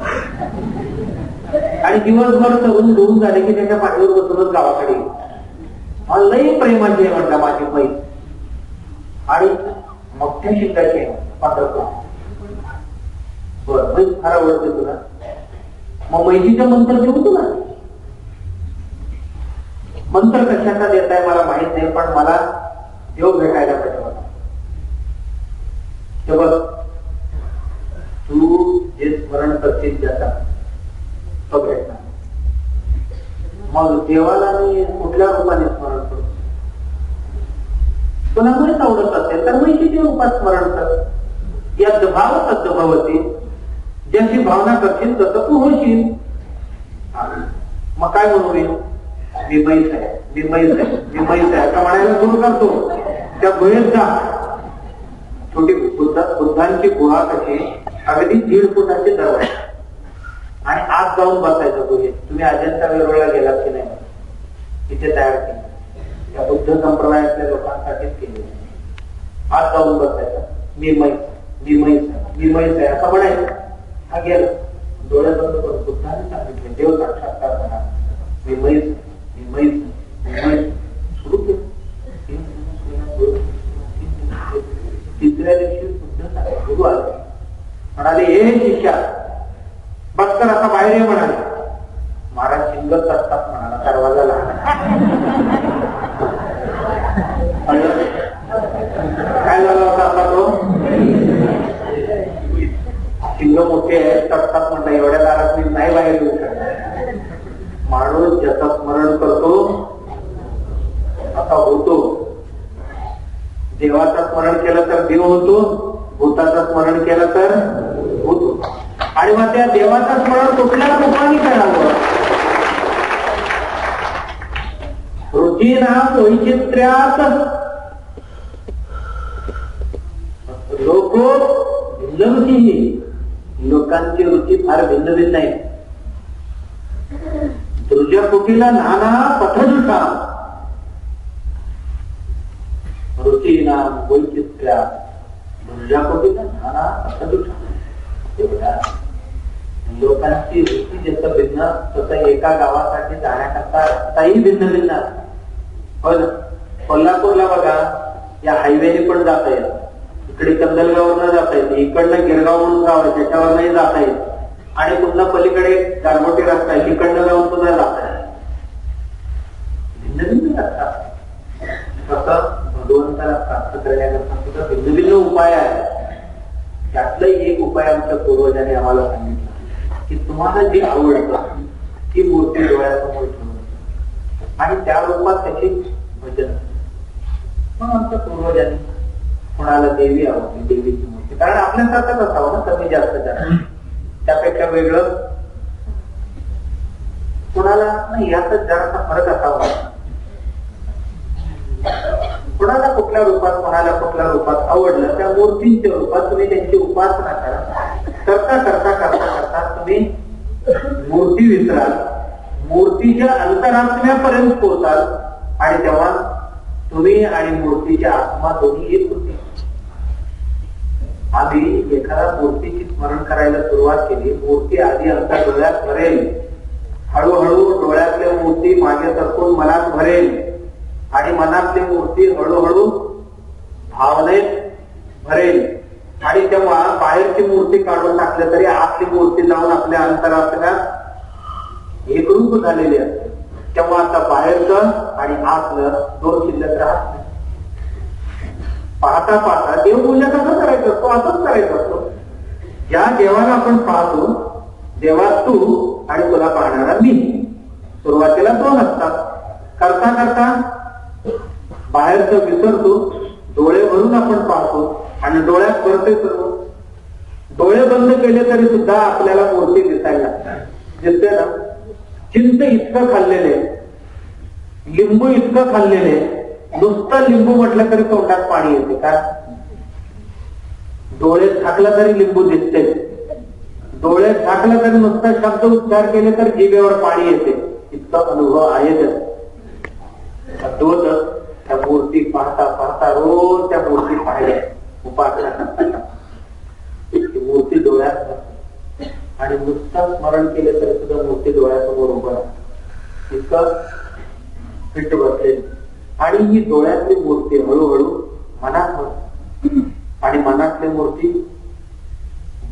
आणि दिवसभर तरुण धुवून झाले की त्याच्या पाठीवर बसूनच गावाकडे मला लई प्रेमाची आहे म्हणता माझी मैस आणि मोठ्या शिकायची आहे पांढरपूर बरं मैस फार आवडते तुला मग मैसीचं मंत्र देऊ तुला मंत्र कशाचा देताय मला माहित नाही पण मला देव भेटायला पाहिजे मला ते बघ तू जे स्मरण करशील त्याचा तो भेटणार मग देवाला मी कुठल्या रूपाने स्मरण करतो तुला मुळेच आवडत असेल तर मैशीच्या रूपात स्मरण कर यद्भाव तद्भवती ज्याची भावना करशील तसं तू होशील मग काय म्हणू मी मैस आहे मी मैस आहे मी मैस आहे असं म्हणायला सुरू करतो त्या गुहेत जा छोटी बुद्धांची गुहा कशी अगदी 1.5 फुटाची दरवाजा आणि आत जाऊन बसायचं गुहेत तुम्ही अजंता वेरूळला गेलात की नाही तिथे तयार केली या बुद्ध संप्रदायातल्या लोकांसाठीच केली आत जाऊन बसायचं मी मैस मी मैस मी मैस आहे असं म्हणायचं हा गेला डोळे बंद करून बुद्धाने सांगितले देव साक्षात्कार म्हणा मी मैस मी मैस मी मैस सुरू केलं तिसऱ्या दिवशी बुद्ध गुरु आले म्हणाले हे शिष्या बसकर आता बाहेर ये म्हणाले महाराज शिंगत असतात म्हणाला दरवाजा लहान काय झाला होता आता तो शिंग मोठे आहेत तटतात म्हणता एवढ्या दारात मी नाही बाहेर येऊ शकत माणूस ज्याचं स्मरण करतो असा होतो देवाचं स्मरण केलं तर देव होतो भूताचं स्मरण केलं तर होतो आणि मग त्या देवाचं स्मरण कुठल्या रूपाने करावं रुचीनाम वैचित्र्यात लोक भिन्न रुची लोकांची रुची फार भिन्न भिन्न आहे तुझ्या कुटीला नाना पथजुषा रुचीनाम वैचित्र्यात तुझ्या कुटीला नाना पथजुषा लोकांची रुची जसं भिन्न तसं एका गावासाठी जाण्याकरता रस्ताही भिन्न भिन्न हो ना कोल्हापूरला बघा या हायवेने पण जाता येत इकडे कंदलगावरनं जाता येते इकडनं गिरगाव म्हणून गाव आहे त्याच्यावरनंही जाता येत आणि पुन्हा पलीकडे गारगोटी रस्ता आहे तिकडनं जाऊन सुद्धा जाता येत भिन्न भिन्न रस्ता तसं भगवंताला प्राप्त करण्याकरता सुद्धा भिन्न भिन्न उपाय आहे त्यातला एक उपाय आमच्या पूर्वजांनी आम्हाला सांगितला की तुम्हाला जी आवडतं ती मूर्ती डोळ्यासमोर ठेवून आणि त्या रूपात त्याची भजन मग आमच्या पूर्वजांनी कोणाला देवी आवडली देवीची मूर्ती कारण आपल्यासारखंच असावं ना कमी जास्त जास्त त्यापेक्षा वेगळं कोणाला नाही यातच जरासा फरक असावा कोणाला कुठल्या रूपात कोणाला कुठल्या रूपात आवडलं त्या मूर्तीच्या रूपात तुम्ही त्यांची उपासना करा करता करता करता करता तुम्ही मूर्ती विसराल मूर्तीच्या अंतरात्म्यापर्यंत पोहोचाल आणि तेव्हा तुम्ही आणि मूर्तीच्या आत्मा दोन्ही एक होते आधी एखाद्या मूर्तीची स्मरण करायला सुरुवात केली मूर्ती आधी आमच्या डोळ्यात भरेल हळूहळू डोळ्यातल्या मूर्ती मागे सरकून मनात भरेल आणि मनातली मूर्ती हळूहळू भावनेत भरेल आणि तेव्हा बाहेरची मूर्ती काढून टाकली तरी आतली मूर्ती जाऊन आपल्या अंतरात्म्यात एकरूप झालेली असते तेव्हा आता बाहेरचं आणि आतलं दोन शिल्लक राहत नाही पाहता पाहता देवपूजा कसं करायचं असतो असंच करायचं असतो ज्या देवाला आपण पाहतो देवा तू आणि तुला पाहणारा मी सुरुवातीला दोन असतात करता करता बाहेरचं विसरतो डोळे भरून आपण पाहतो आणि डोळ्यात भरते सर्व डोळे बंद केले तरी सुद्धा आपल्याला मूर्ती दिसायला लागतात दिसते ना चिंच इतकं खाल्लेले लिंबू इतकं खाल्लेले नुसतं लिंबू म्हटलं तरी तोंडात पाणी येते का डोळे झाकलं तरी लिंबू दिसते डोळे झाकलं तरी नुसतं शब्द उच्चार केले तर जिभेवर पाणी येते इतका अनुभव आहे त्या मूर्ती पाहता पाहता रोज त्या मूर्ती पाहिल्या उपासना करता डोळ्यात बसते आणि नुसतं स्मरण केलं तरी सुद्धा मूर्ती डोळ्यासमोर उभं राहते, इतकं फिट बसले. आणि ही डोळ्यातली मूर्ती हळूहळू मनात बसते आणि मनातली मूर्ती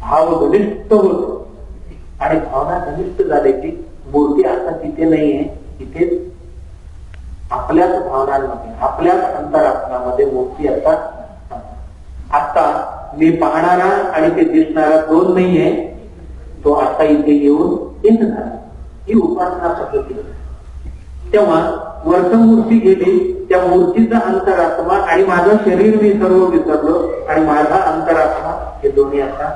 भावघनिष्ठ होते आणि भावना घनिष्ठ झाले की मूर्ती आता तिथे नाहीये, तिथे आपल्याच भावनांमध्ये, आपल्याच अंतरात्म्यामध्ये मूर्ती आता मी पाहणारा आणि ते दिसणारा दोन नाहीये, तो आता इथे येऊन एक झाला. ही उपासना पद्धती. तेव्हा वर्ष मूर्ती गेली, त्या मूर्तीचा अंतरात्मा आणि माझं शरीर मी सर्व विसरलो आणि माझा अंतरात्मा हे दोन्ही आता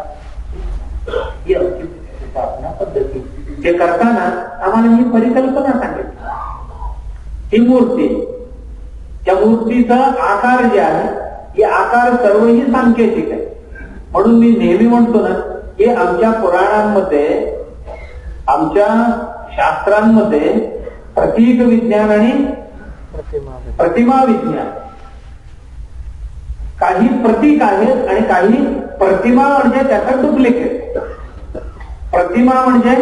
ही आमची उपासना पद्धती. हे करताना आम्हाला ही परिकल्पना सांगितली. ही मूर्ती, त्या मूर्तीचा आकार जे आहे, हे आकार सर्वही सांकेतिक आहे. म्हणून मी नेहमी म्हणतो ना की आमच्या पुराणांमध्ये, आमच्या शास्त्रांमध्ये प्रतीक विज्ञान आणि प्रतिमा विज्ञान, काही प्रतीक आहेत आणि काही प्रतिमा म्हणजे त्याचा डुप्लिकेट. प्रतिमा म्हणजे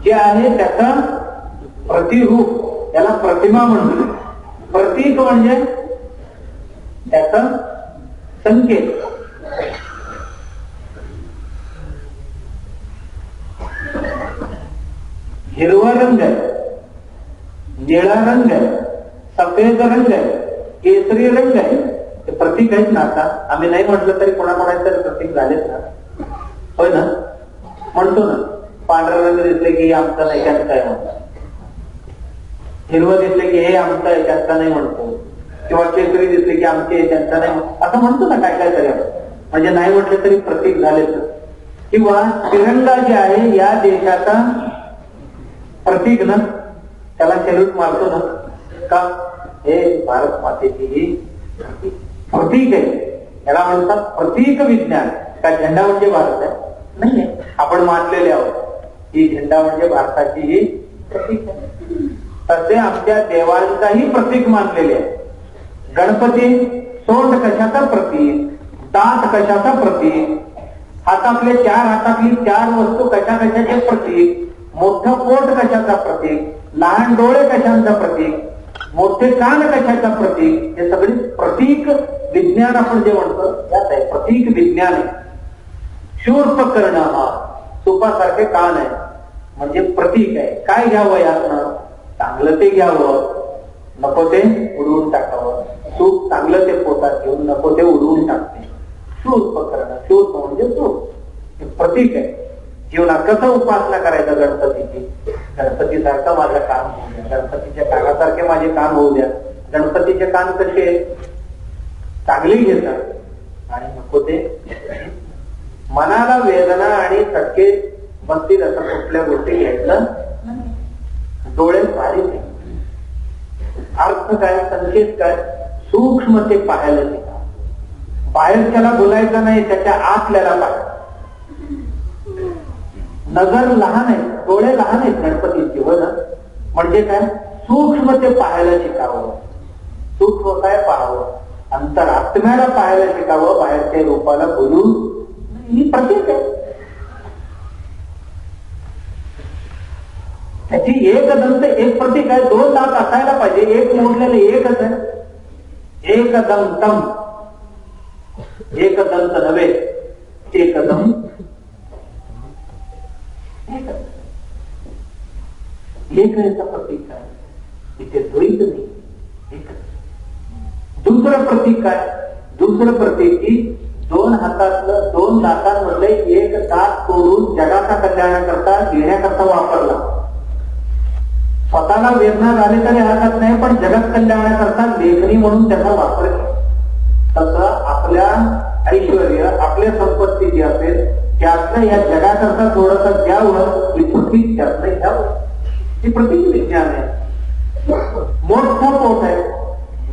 जे आहे त्याचं प्रतिरूप, त्याला प्रतिमा म्हणतो. प्रतीक म्हणजे त्याचा संकेत. हिरवा रंग आहे, निळा रंग आहे, सफेद रंग आहे, केसरी रंग आहे, ते प्रतीक आहेत ना. आता आम्ही नाही म्हटलं तरी कोणाकोणाचे प्रतीक झालेच ना, होय ना. म्हणतो ना, पांढरा रंग दिसले की आमचा नाही, त्यांचा आहे म्हणतात. हिरवं दिसले की हे आमचं आहे, त्यांचा नाही म्हणतो. किंवा केसरी दिसले की आमचे, त्यांचा नाही म्हणतो. असं म्हणतो ना काय काय तरी. म्हणजे नाही म्हटलं तरी प्रतीक झालेच. किंवा तिरंगा जे आहे या देशाचा प्रतीक ना, त्याला सॅल्यूट मारतो ना का, हे भारत मातेची ही प्रतीक आहे. याला म्हणतात प्रतीक विज्ञान. का झेंडा म्हणजे भारत आहे नाहीये, आपण मानलेले आहोत ही झेंडा म्हणजे भारताची ही प्रतीक आहे. तसे आमच्या देवांचाही प्रतीक मानलेले आहे. गणपती सोंड कशाचा प्रतीक, दात कशाचा प्रतीक, हातातले चार हातातली चार वस्तू कशा कशाचे प्रतीक, मोठं पोट कशाचा प्रतीक, लहान डोळे कशांचा प्रतीक, मोठे कान कशाचा प्रतीक, हे सगळे प्रतीक विज्ञान आपण जे म्हणतो त्यात आहे. प्रतीक विज्ञान आहे. शूर्प करणं, हा सुपासारखे कान आहे म्हणजे प्रतीक आहे. काय घ्यावं यातनं, चांगलं ते घ्यावं, नको ते उडवून टाकावं. सूप चांगलं ते पोटात घेऊन नको ते उडवून टाकते. शूर्प करणं, शूर्प म्हणजे सूप, हे प्रतीक आहे. जीवनात कसं उपासना करायचं गणपतीची, गणपतीसारखं माझं काम होऊ द्या, गणपतीच्या कानासारखे माझे काम होऊ द्या. गणपतीचे कान कसे चांगले घेतात आणि नको ते मनाला वेदना आणि चटके बसतील असं कुठल्या गोष्टी घ्यायचं. डोळे बारीक आहे. अर्थ काय, संकेत काय, सूक्ष्म ते पाहायला शिका. बाहेरच्याला बोलायचं नाही, त्याच्या आतल्याला पाहायचं. नजर लहान आहे, डोळे लहान आहेत गणपतीचे, हो ना. म्हणजे काय, सूक्ष्म ते पाहायला शिकावं. सूक्ष्म काय पाहावं, अंतरात्म्याला पाहायला शिकावं, बाहेरच्या रूपाला बोलून. ही प्रतीक आहे. त्याची एक दंत एक प्रतीक आहे. दोन दात असायला पाहिजे, एक मोडलेले एकच आहे. एक दंतम, एक दंत नव्हे, एक दम. एक प्रतीक आहे, इथे द्वैत नाही, एकच. दुसरं प्रतीक काय, दुसरं प्रतीक की दोन हातातलं, दोन दातांमधले एक दात तोडून जगाचा कल्याणाकरता घेण्याकरता वापरला. स्वतःला वेदना झाली तरी हरकत नाही, पण जगत कल्याणाकरता लेखणी म्हणून त्याचा वापर केला. तसं आपल्या ऐश्वर्य, आपल्या संपत्ती जी असेल त्यातलं या जगाकरता थोडंसं द्यावं, ही प्रतीक त्यातलं घ्यावं. ही प्रतीक विज्ञान आहे. मोठं पोट आहे,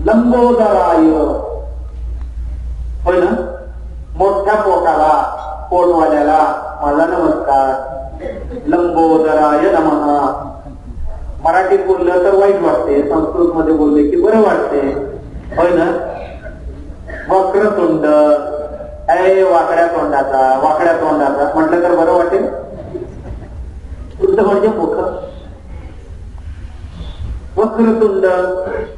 लंबोदराय, होय ना. मोठ्या पोटाला, पोटवाल्याला माझा नमस्कार, लंबोदराय नमः. मराठीत बोललं तर वाईट वाटते, संस्कृत मध्ये बोलले की बरं वाटते, होय ना. वक्रतुंड, अय वाकड्या तोंडाचा म्हटलं तर बरं वाटेल. तुझं म्हणजे मुख वक्रतुंड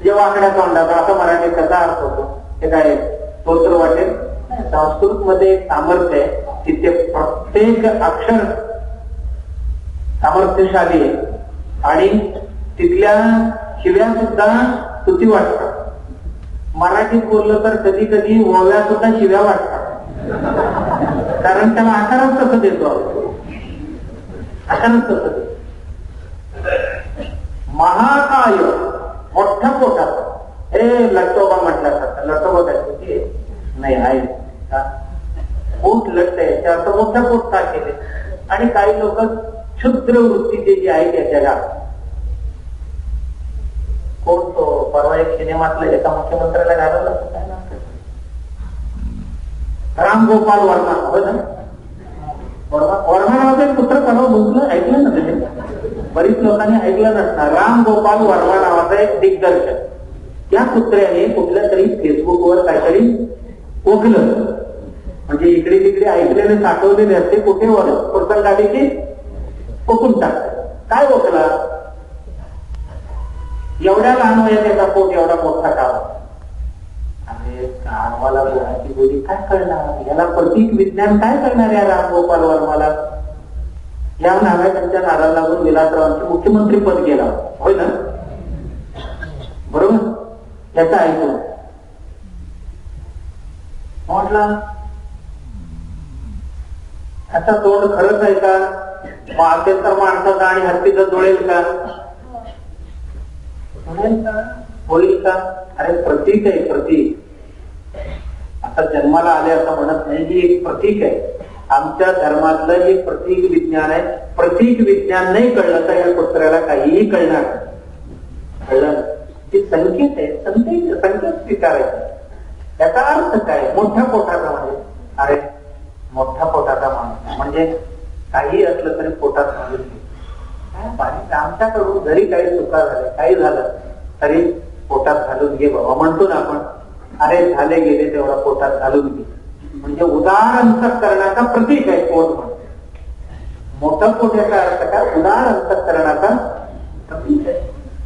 जे वाकड्या तोंडाचा असा मराठीत त्याचा अर्थ होतो. ते काय स्तोत्र वाटेल. संस्कृत मध्ये एक सामर्थ्य आहे, तिथे प्रत्येक अक्षर सामर्थ्यशाली आहे आणि तिथल्या शिव्या सुद्धा स्तुती वाटतात. मराठीत बोललं तर कधी कधी ओव्या सुद्धा शिव्या वाटतात, कारण त्याला आकारच कसं देतो आकारच कसं देतो. महाकाय मोठ्या पोटात हे लट्टोबा म्हटल्यासारखं. लट्टोबा काय नाही आहे पोट लट्ट आहे त्याचं मोठ्या पोट का केले. आणि काही लोक क्षुद्र वृत्तीचे जे आहे त्या जगात. कोण तो परवा एक सिनेमातलं एका मुख्यमंत्र्याला घालवलं काय ना राम गोपाल वर्मा. हो ना, वर्मा नावाचा एक पुत्र परवा बोललं ऐकलं ना तुम्ही. बरीच लोकांनी ऐकलं नसणार. राम गोपाल वर्मा नावाचा एक दिग्दर्शक, त्या पुत्र्याने कुठल्या तरी फेसबुकवर काहीतरी ओकलं, म्हणजे इकडे तिकडे ऐकलेले साठवलेले असते कुठे प्रसंगाडीची ओकून टाकतात. काय ओकला? एवढ्या लहान वयात याचा पोट एवढा मोठा का? अरे कानवाला गुणाची गोडी काय कळणार, याला प्रतीक विज्ञान काय करणार या राम गोपाल वर्माला. या नाव्या त्यांच्या नादाला लागून विलासरावांचे मुख्यमंत्री पद गेला. होय ना, बरोबर. याचा ऐकून म्हटलं आता तोंड खरंच आहे का? असेल तर माणसाचा आणि हत्तीचं जुळेल का? होईल का? अरे प्रतीक आहे प्रतीक. आता जन्माला आले असं म्हणत नाही, ही एक प्रतीक आहे. आमच्या धर्मातलं एक प्रतीक विज्ञान आहे. प्रतीक विज्ञान नाही कळलं तर या पुत्राला काहीही कळणार. कळलं? ते संकेत आहे, संकेत स्वीकारायचे. त्याचा अर्थ काय? मोठ्या पोटाचा म्हणजे अरे मोठ्या पोटाचा माणूस म्हणजे काही असलं तरी पोटात घालून घे. आमच्याकडून जरी काही चुका झाल्या काही झालं तरी पोटात घालून घे बाबा म्हणतो ना आपण. अरे झाले गेले तेवढा पोटात घालून घे म्हणजे उदार अंतःकरणाचा प्रतीक आहे पोट. म्हणून मोठं पोट याचा अर्थ का? उदार अंतःकरणाचा प्रतीक आहे.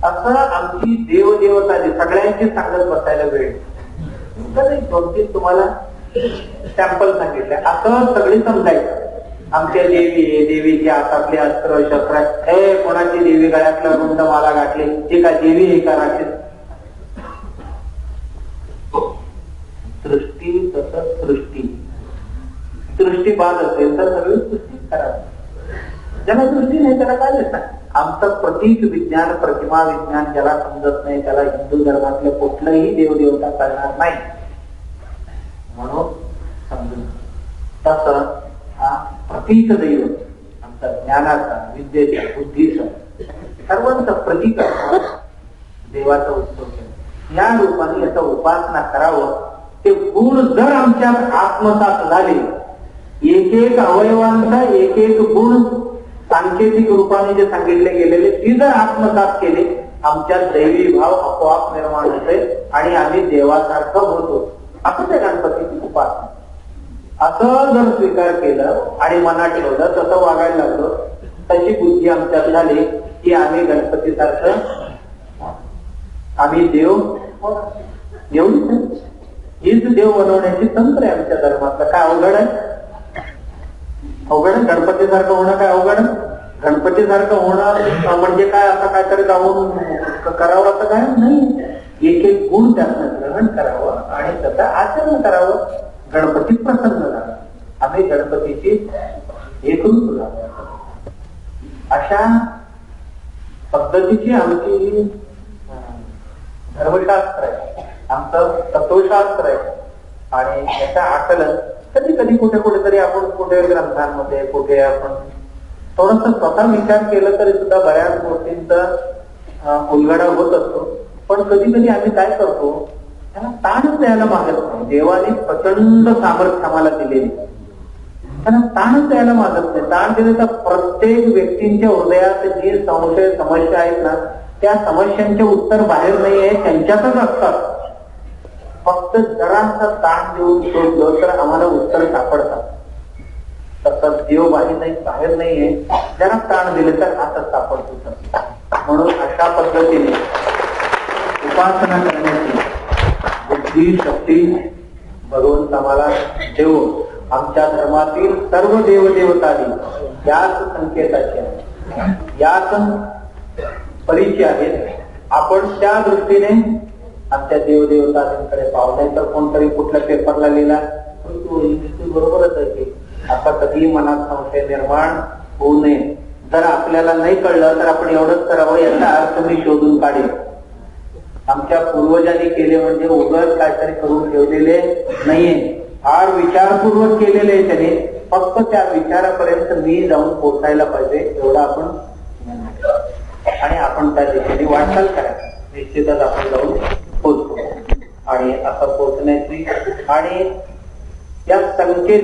असं आमची देवदेवता सगळ्यांची सांगत बसायला वेळ. 2-3 तुम्हाला सॅम्पल सांगितले असं सगळी समजायचं. आमच्या देवी आहे, देवीची हातातली अस्त्र शस्त्र, हे कोणाची देवी गळ्यातला रुंड माला गाठली, ती का देवी आहे का राखील? सृष्टी तसं सृष्टी बाद असेल तर सगळी सृष्टी करावी. ज्याला दृष्टी नाही त्याला काय देतात? आमचं प्रतीक विज्ञान प्रतिमा विज्ञान ज्याला समजत नाही त्याला हिंदू धर्मातले कुठलंही देवदेवता करणार नाही. म्हणून समजून तसं हा प्रतीक दैवत आमचा ज्ञानाचा विद्येचा बुद्धीचा सर्वांचा प्रतीक देवाचा उत्सव केला. या रूपाने याचा उपासना करावं. ते गुण जर आमच्यात आत्मसात झाले, एक एक अवयवांचा एक एक गुण सांकेतिक रूपाने जे सांगितले गेलेले ती जर आत्मसात केले, आमच्यात दैवी भाव आपोआप निर्माण होते आणि आम्ही देवासारखं होतो. असं ते गणपतीची उपासना. असं जर स्वीकार केलं आणि मनात ठेवलं, तसं वागायला लागलो, तशी बुद्धी आमच्यात झाली की आम्ही गणपतीसारखं आम्ही देव एवढीच हीच देव बनवण्याची तंत्र आहे आमच्या धर्मातलं. काय अवघड आहे? अवघड आहे गणपतीसारखं होणं? काय अवघड? गणपतीसारखं होणं म्हणजे काय असं काहीतरी जाऊन करावं असं काय नाही. एक एक गुण त्यातनं ग्रहण करावं आणि त्याचं आचरण करावं. गणपती प्रसन्न झाला, आम्ही गणपतीची एकरूप झालो. अशा पद्धतीची आमची धर्मशास्त्र आहे, आमचं तत्वशास्त्र आहे. आणि याचं आकलन कधी कधी कुठे कुठेतरी आपण कुठे ग्रंथांमध्ये कुठे आपण थोडस स्वतः विचार केलं तरी सुद्धा बऱ्याच गोष्टींचा उलगडा होत असतो. पण कधी कधी आम्ही काय करतो, त्यांना ताणच द्यायला मागत नाही. देवाने प्रचंड सामर्थ्य आम्हाला दिलेली, त्यांना ताणच द्यायला मागत नाही. ताण दिले तर प्रत्येक व्यक्तींच्या हृदयात जी संशय समस्या आहेत ना, त्या समस्यांचे उत्तर बाहेर नाही आहे, त्यांच्यातच असतात. फक्त जरासा ताण देऊन शोधलं तर आम्हाला उत्तर सापडतात. तसं देव बाहेर नाहीये, जरा ताण दिलं तर आता सापडतो. म्हणून अशा पद्धतीने उपासना करण्याची बुद्धी शक्ती भगवंत आम्हाला देव. आमच्या धर्मातील सर्व देवदेवतादी याच संकेताचे आहेत, याच परिचय आहेत. आपण त्या दृष्टीने आमच्या देवदेवतांकडे पाहू. नाही तर कोणतरी कुठल्या पेपरला लिहिला बरोबरच आहे की, असा कधीही मनात संशय निर्माण होऊ नये. जर आपल्याला नाही कळलं तर आपण एवढंच करावं, याचा अर्थ मी शोधून काढेल. आमच्या पूर्वजांनी केले म्हणजे उगाच काहीतरी करून ठेवलेले नाहीये, फार विचारपूर्वक केलेले आहे त्याने. फक्त त्या विचारापर्यंत मी जाऊन पोचायला पाहिजे एवढं आपण, आणि आपण त्या दिशेने वाटचाल करायचं. निश्चितच आपण जाऊन पोचतो. आणि असं पोचण्याची आणि या संकेत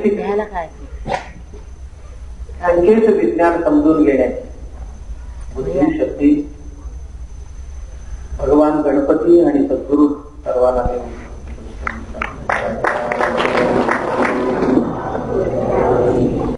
विज्ञान समजून घेण्याची बुद्धी शक्ती भगवान गणपती आणि सद्गुरू सर्वांना देऊ.